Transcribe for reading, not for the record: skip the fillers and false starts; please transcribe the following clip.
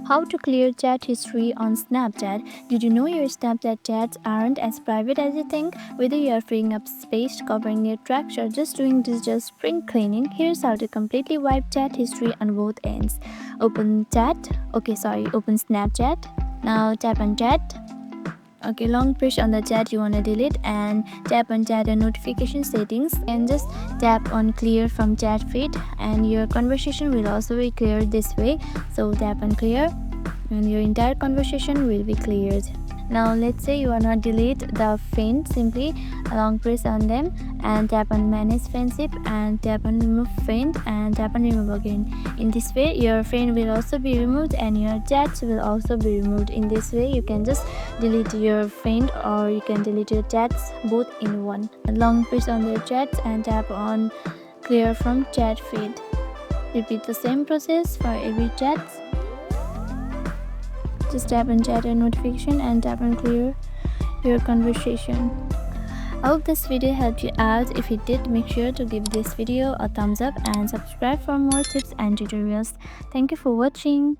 How to clear chat history on Snapchat. Did you know your Snapchat chats aren't as private as you think? Whether you are freeing up space, covering your tracks, or just doing digital spring cleaning, here's how to completely wipe chat history on both ends. Open Snapchat. Now tap on chat. Okay, long press on the chat you want to delete and tap on chat and notification settings, and just tap on clear from chat feed, and your conversation will also be cleared this way. So tap on clear and your entire conversation will be cleared. Now let's say you want to delete the friend, simply long press on them and tap on manage friendship and tap on remove friend and tap on remove again. In this way your friend will also be removed and your chats will also be removed. In this way you can just delete your friend or you can delete your chats both in one. Long press on the chats and tap on clear from chat feed. Repeat the same process for every chat. Just tap on chat and notification and tap on clear your conversation. I hope this video helped you out. If it did, make sure to give this video a thumbs up and subscribe for more tips and tutorials. Thank you for watching.